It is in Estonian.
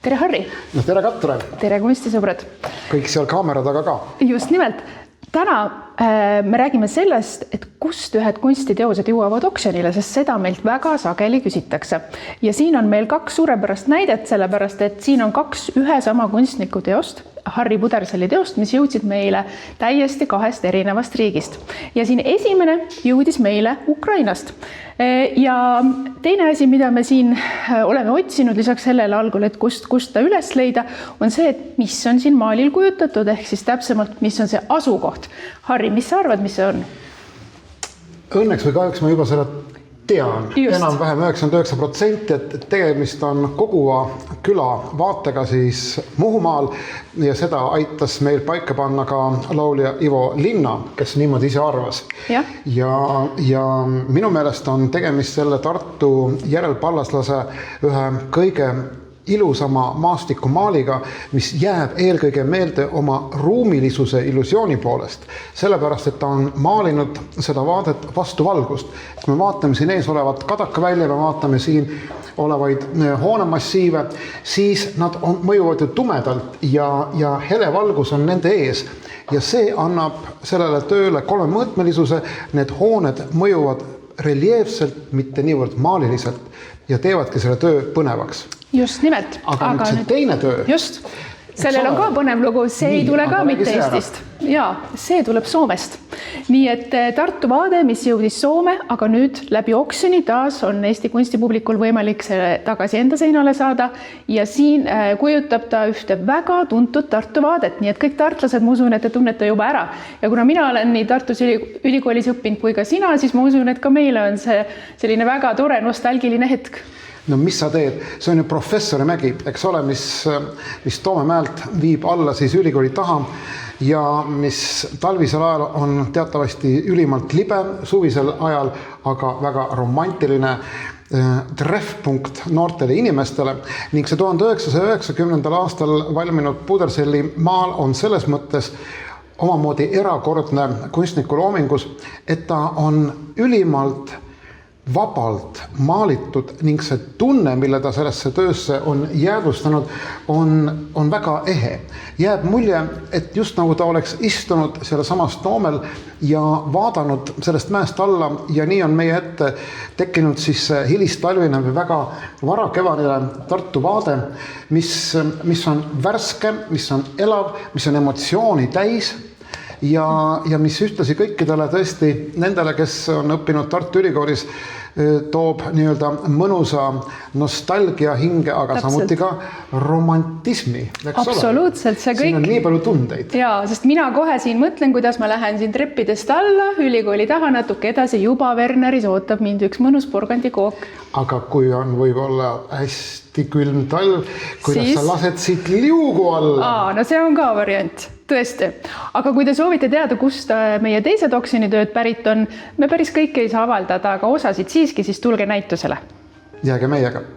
Tere Harri! No tere Katre! Tere kunstisõbrad! Kõik seal kaamera taga ka. Just nimelt. Täna me räägime sellest, et kust ühed kunstiteosed jõuavad oksjonile, sest seda meilt väga sageli küsitakse. Ja siin on meil 2 suurepärast näidet, sellepärast, et siin on 2 ühe sama kunstniku teost, Harri Pudersalli teost, mis jõudsid meile täiesti 2 erinevast riigist. Ja siin esimene jõudis meile Ukrainast. Ja teine asi, mida me siin oleme otsinud lisaks sellele algul, et kust ta üles leida, on see, et mis on siin maalil kujutatud, ehk siis täpsemalt, mis on see asukoht. Harri, mis sa arvad, mis see on? Õnneks või kahjuks ma juba seda tean. Enam-vähem 99%, et tegemist on Koguva küla vaatega siis Muhumaal ja seda aitas meil paika panna ka laulja Ivo Linna, kes niimoodi ise arvas. Ja minu meelest on tegemist selle Tartu järelpallaslase ühe kõige ilusama maastikumaaliga, mis jääb eelkõige meelde oma ruumilisuse illusiooni poolest. Sellepärast, et ta on maalinud seda vaadet vastu valgust. Kui me vaatame siin ees olevat kadakavälja, me vaatame siin olevaid hoonemassiive, siis nad mõjuvad ju tumedalt ja hele valgus on nende ees. Ja see annab sellele tööle 3 mõõtmelisuse, need hooned mõjuvad reljeefselt, mitte niivõrd maaliliselt ja teevadki selle töö põnevaks. Just nimelt. Aga nüüd see teine töö. Just. Sellel on ka põnev lugu, see ei tule ka mitte Eestist. Jaa, see tuleb Soomest. Nii et Tartu vaade, mis jõudis Soome, aga nüüd läbi oksjoni taas on Eesti kunstipublikul võimalik selle tagasi enda seinale saada ja siin kujutab ta ühte väga tuntud Tartu vaadet, nii et kõik tartlased, ma usun, et te tunnete juba ära. Ja kuna mina olen nii Tartus ülikoolis õppinud kui ka sina, siis ma usun, et ka meile on see selline väga tore nostalgiline hetk. No mis sa teed? See on ju professori mägi, eks ole, mis Toomemäelt viib alla siis ülikooli taha ja mis talvisel ajal on teatavasti ülimalt libe, suvisel ajal aga väga romantiline treffpunkt noortele inimestele ning see 1990. aastal valminud Pudersalli maal on selles mõttes omamoodi erakordne kunstniku loomingus, et ta on ülimalt vabalt maalitud ning see tunne, mille ta sellesse töösse on jäädvustanud, on väga ehe. Jääb mulje, et just nagu ta oleks istunud selle samas Toomel ja vaadanud sellest mäest alla ja nii on meie ette tekkinud siis hilistalvine või väga varakevadine Tartu vaade, mis on värske, mis on elav, mis on emotsiooni täis ja mis ühtlasi kõikidele tõesti nendele, kes on õppinud Tartu Ülikoolis, toob nii-öelda mõnusa nostalgia hinge, aga samuti ka romantismi. Absoluutselt, see kõik. Siin on nii palju tundeid. Jaa, sest mina kohe siin mõtlen, kuidas ma lähen siin treppidest alla, ülikooli taha natuke edasi, juba Werneris ootab mind üks mõnus porgandikook. Aga kui on võib-olla hästi külm talv, kuidas sa lased siit liugu alla? No see on ka variant. Tõesti. Aga kui te soovite teada, kust meie teised oksjonitööd pärit on, me päris kõike ei saa avaldada, aga osasid siiski, siis tulge näitusele. Jääge meiega.